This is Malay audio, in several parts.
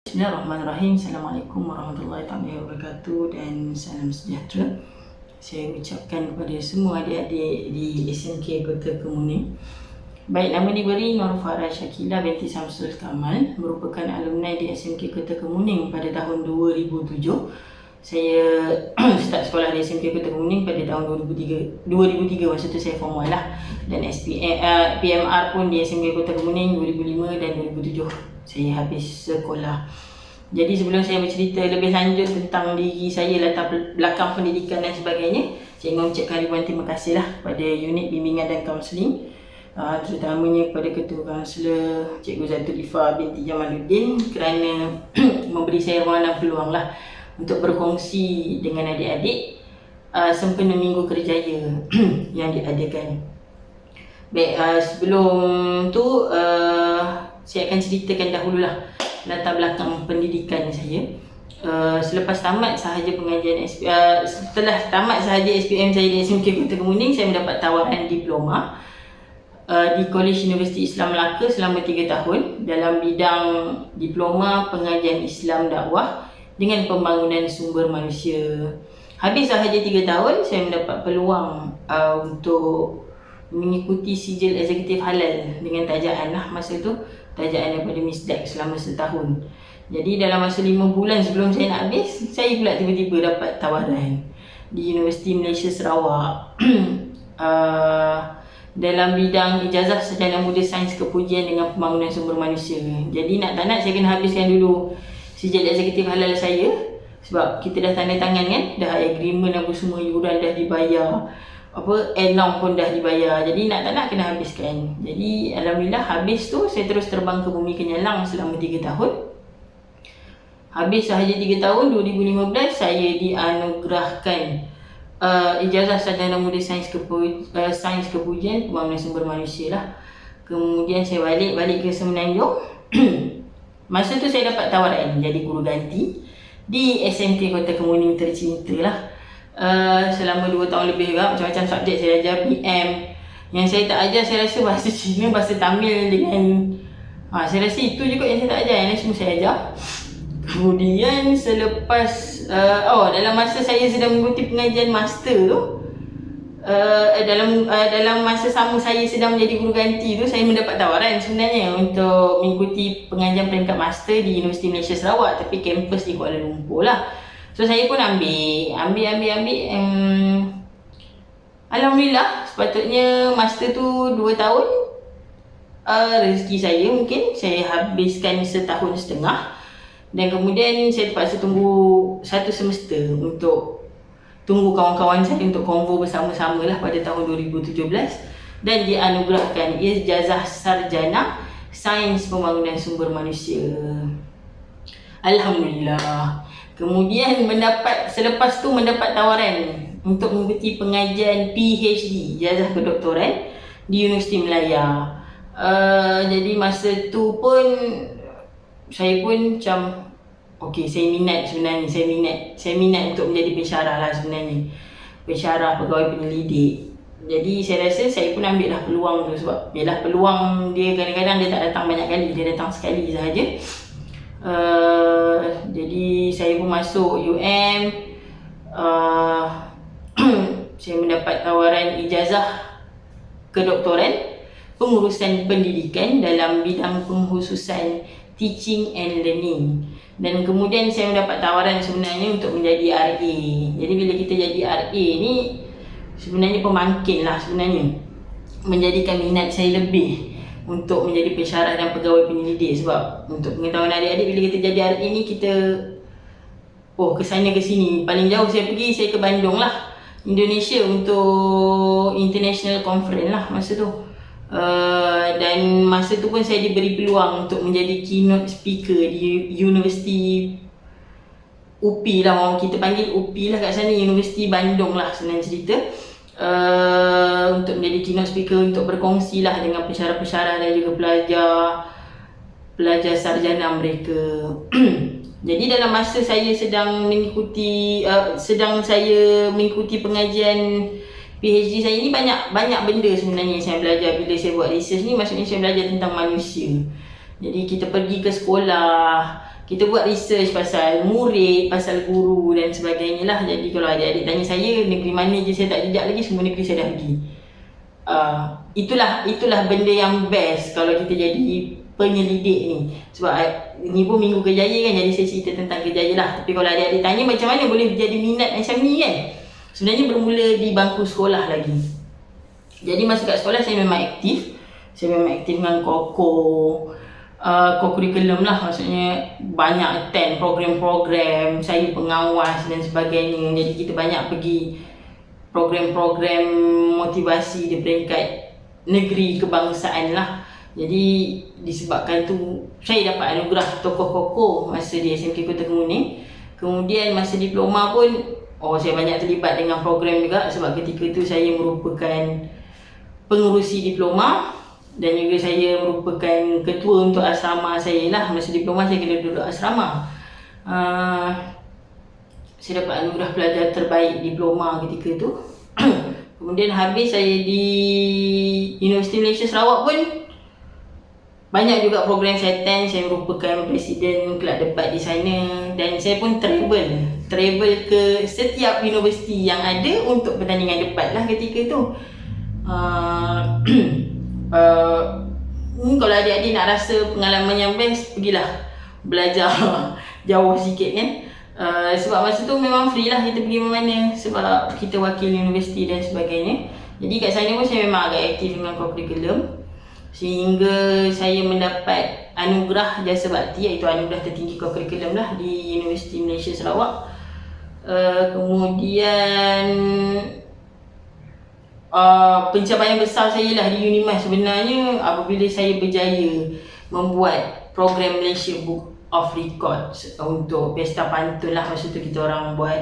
Bismillahirrahmanirrahim. Assalamualaikum warahmatullahi wabarakatuh dan salam sejahtera. Saya ucapkan kepada semua adik-adik di SMK Kota Kemuning. Baik, nama diberi Nur Farah Syakila binti Samsul Kamal, merupakan alumni di SMK Kota Kemuning pada tahun 2007. Saya start sekolah di SMK Kota Kemuning pada tahun 2003 masa tu saya form 1 lah. Dan PMR pun di SMK Kota Kemuning 2005 dan 2007 saya habis sekolah. Jadi sebelum saya bercerita lebih lanjut tentang diri saya, latar belakang pendidikan dan sebagainya, saya ingin mengucapkan ribuan terima kasih lah kepada unit bimbingan dan kaunseling, terutamanya kepada Ketua Kaunselor Cikgu Zatul Ifa binti Jamaluddin kerana memberi saya ruang dan peluang lah untuk berkongsi dengan adik-adik sempena Minggu Kerjaya yang diadakan. Baik, sebelum tu saya akan ceritakan dahululah latar belakang pendidikan saya. Selepas tamat sahaja pengajian setelah tamat sahaja SPM saya di SMK Kota Kemuning, saya mendapat tawaran diploma di Kolej Universiti Islam Melaka selama 3 tahun dalam bidang diploma pengajian Islam dakwah dengan pembangunan sumber manusia. Habis sahaja 3 tahun, saya mendapat peluang untuk mengikuti sijil eksekutif halal dengan tajaan lah masa tu, tajaan daripada Misdak selama setahun. Jadi dalam masa 5 bulan sebelum saya nak habis, saya pula tiba-tiba dapat tawaran di Universiti Malaysia Sarawak dalam bidang ijazah sarjana muda sains kepujian dengan pembangunan sumber manusia. Jadi nak tak nak saya kena habiskan dulu sijil eksekutif halal saya, sebab kita dah tanda tangan kan, dah agreement apa semua, yuran dah dibayar, enom pun dah dibayar. Jadi nak tak nak kena habiskan. Jadi alhamdulillah habis tu saya terus terbang ke Bumi Kenyalang selama 3 tahun. Habis sahaja 3 tahun, 2015 saya dianugerahkan ijazah sarjana muda sains kepujian pembangunan sumber manusia lah. Kemudian saya balik ke Semenanjung. Masa tu saya dapat tawaran jadi guru ganti di SMK Kota Kemuning tercinta lah. Selama 2 tahun lebih juga, macam-macam subjek saya ajar. PM yang saya tak ajar, saya rasa bahasa Cina, bahasa Tamil dengan saya rasa itu juga yang saya tak ajar, yang lain semua saya ajar. Kemudian selepas dalam masa saya sedang mengikuti pengajian master tu, dalam masa sama saya sedang menjadi guru ganti tu, saya mendapat tawaran sebenarnya untuk mengikuti pengajian peringkat master di Universiti Malaysia Sarawak, tapi kampus di Kuala Lumpur lah. So saya pun ambil. Alhamdulillah, sepatutnya master tu 2 tahun. Rezeki saya mungkin saya habiskan 1.5 tahun. Dan kemudian saya terpaksa tunggu 1 semester untuk tunggu kawan-kawan saya untuk konvo bersama-sama lah pada tahun 2017. Dan dianugerahkan ijazah sarjana sains pembangunan sumber manusia. Alhamdulillah. Kemudian selepas tu mendapat tawaran untuk mengikuti pengajian PhD, ijazah kedoktoran di Universiti Melaya. Jadi masa tu pun saya pun macam saya minat untuk menjadi pensyarah lah sebenarnya. Pensyarah, pegawai penyelidik. Jadi saya rasa saya pun ambil lah peluang tu, sebab yalah peluang dia kadang-kadang dia tak datang banyak kali, dia datang sekali sahaja. Jadi saya pun masuk UM. Saya mendapat tawaran ijazah kedoktoran pengurusan pendidikan dalam bidang pengkhususan teaching and learning. Dan kemudian saya mendapat tawaran sebenarnya untuk menjadi RA. Jadi bila kita jadi RA ni sebenarnya pemangkin lah sebenarnya, menjadikan minat saya lebih untuk menjadi pensyarah dan pegawai penyelidik. Sebab untuk pengetahuan adik-adik, bila kita jadi RA ni kita kesana ke sini. Paling jauh saya pergi, saya ke Bandung lah, Indonesia, untuk international conference lah masa tu. Dan masa tu pun saya diberi peluang untuk menjadi keynote speaker di Universiti UPI lah, orang kita panggil UPI lah kat sana, Universiti Bandung lah senang cerita. Untuk menjadi keynote speaker, untuk berkongsi lah dengan pensyarah-pensyarah dan juga pelajar sarjana mereka. Jadi dalam masa saya sedang mengikuti pengajian PhD saya ni, banyak benda sebenarnya saya belajar. Bila saya buat research ni, maksudnya saya belajar tentang manusia. Jadi kita pergi ke sekolah, kita buat research pasal murid, pasal guru dan sebagainya lah. Jadi kalau adik-adik tanya saya negeri mana je saya tak jejak lagi, semua negeri saya dah pergi. Itulah benda yang best kalau kita jadi penyelidik ni. Sebab ni pun Minggu Kerjaya kan, jadi saya cerita tentang kerjaya lah. Tapi kalau adik-adik tanya macam mana boleh jadi minat macam ni kan, sebenarnya bermula di bangku sekolah lagi. Jadi masa kat sekolah saya memang aktif. Saya memang aktif dengan co-curriculum lah, maksudnya banyak attend program-program, saya pengawas dan sebagainya. Jadi kita banyak pergi program-program motivasi di peringkat negeri kebangsaan lah. Jadi disebabkan tu saya dapat anugerah tokoh-tokoh masa di SMK Kota Kemuning. Kemudian masa diploma pun saya banyak terlibat dengan program juga, sebab ketika tu saya merupakan pengurusi diploma dan juga saya merupakan ketua untuk asrama saya lah. Masa diploma saya kena duduk asrama. Saya dapat anugerah pelajar terbaik diploma ketika tu. Kemudian habis saya di Universiti Malaysia Sarawak pun banyak juga program saya attend. Saya merupakan presiden kelab debat di sana dan saya pun travel ke setiap universiti yang ada untuk pertandingan debat lah ketika tu. Kalau adik-adik nak rasa pengalaman yang best, pergilah belajar jauh sikit kan. Sebab masa tu memang free lah kita pergi mana-mana, sebab kita wakil universiti dan sebagainya. Jadi kat sana pun saya memang agak aktif dengan co-curriculum, sehingga saya mendapat anugerah jasa bakti, iaitu anugerah tertinggi co-curriculum lah di Universiti Malaysia Sarawak. Kemudian pencapaian besar saya lah di UNIMAS sebenarnya apabila saya berjaya membuat program Malaysia Book of Records untuk Pesta Pantun lah. Masa tu kita orang buat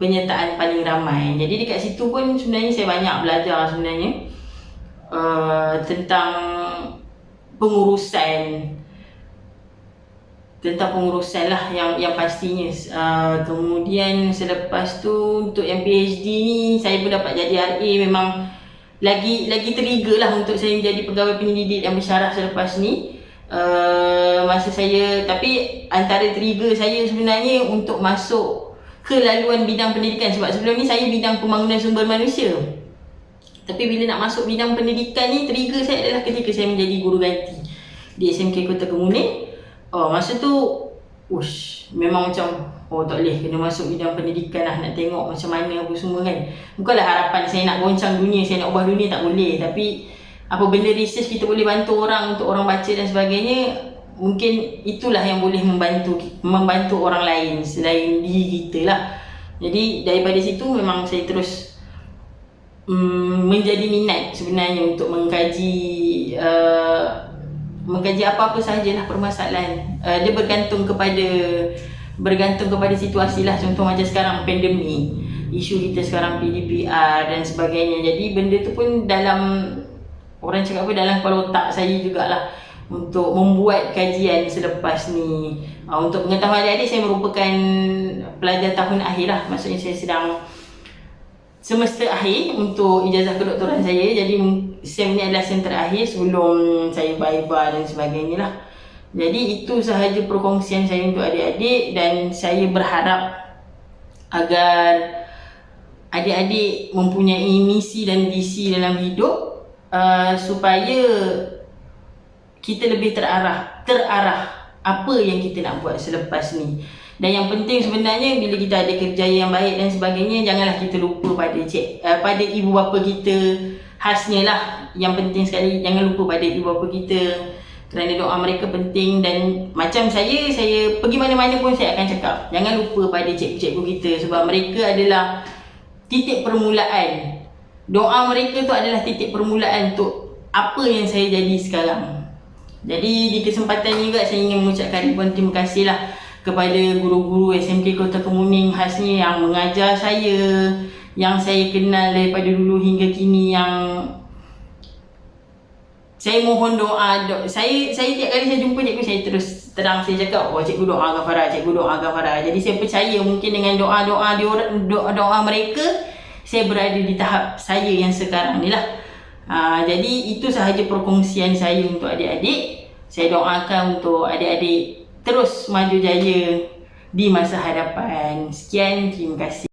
penyertaan paling ramai. Jadi dekat situ pun sebenarnya saya banyak belajar sebenarnya tentang pengurusan lah yang pastinya. Kemudian selepas tu untuk yang PhD ni saya pun dapat jadi RA. Memang lagi trigger lah untuk saya menjadi pegawai penyelidik dan pensyarah selepas ni. Tapi antara trigger saya sebenarnya untuk masuk ke laluan bidang pendidikan, sebab sebelum ni saya bidang pembangunan sumber manusia. Tapi bila nak masuk bidang pendidikan ni, trigger saya adalah ketika saya menjadi guru ganti di SMK Kota Kemuning. Masa tu memang macam tak boleh, kena masuk bidang pendidikan lah, nak tengok macam mana apa semua kan. Bukanlah harapan saya nak goncang dunia, saya nak ubah dunia, tak boleh. Tapi apa benda research kita boleh bantu orang, untuk orang baca dan sebagainya, mungkin itulah yang boleh membantu orang lain selain diri kita lah. Jadi daripada situ memang saya terus menjadi minat sebenarnya untuk mengkaji apa-apa sahajalah permasalahan. Dia bergantung kepada situasi lah. Contoh macam sekarang pandemik, isu kita sekarang PDPR dan sebagainya. Jadi benda tu pun dalam dalam kepala otak saya jugalah untuk membuat kajian selepas ni. Untuk pengetahuan adik-adik, saya merupakan pelajar tahun akhir lah. Maksudnya saya sedang semester akhir untuk ijazah kedoktoran saya. Jadi SEM ni adalah SEM terakhir sebelum saya viva dan sebagainya lah. Jadi itu sahaja perkongsian saya untuk adik-adik, dan saya berharap agar adik-adik mempunyai misi dan visi dalam hidup, supaya kita lebih terarah apa yang kita nak buat selepas ni. Dan yang penting sebenarnya, bila kita ada kerjaya yang baik dan sebagainya, janganlah kita lupa pada ibu bapa kita. Khasnya lah, yang penting sekali, jangan lupa pada ibu bapa kita, kerana doa mereka penting. Dan macam saya pergi mana-mana pun saya akan cakap, jangan lupa pada cikgu-cikgu kita, sebab mereka adalah titik permulaan. Doa mereka tu adalah titik permulaan untuk apa yang saya jadi sekarang. Jadi di kesempatan ini juga saya ingin mengucapkan ribuan terima kasih lah kepada guru-guru SMK Kota Kemuning, khasnya yang mengajar saya, yang saya kenal daripada dulu hingga kini, yang saya mohon doa. Saya tiap kali saya jumpa cikgu, saya terus terang saya cakap, cikgu doakan Farah, cikgu doakan Farah. Jadi saya percaya mungkin dengan doa mereka, saya berada di tahap saya yang sekarang ni lah. Jadi itu sahaja perkongsian saya untuk adik-adik. Saya doakan untuk adik-adik terus maju jaya di masa hadapan. Sekian, terima kasih.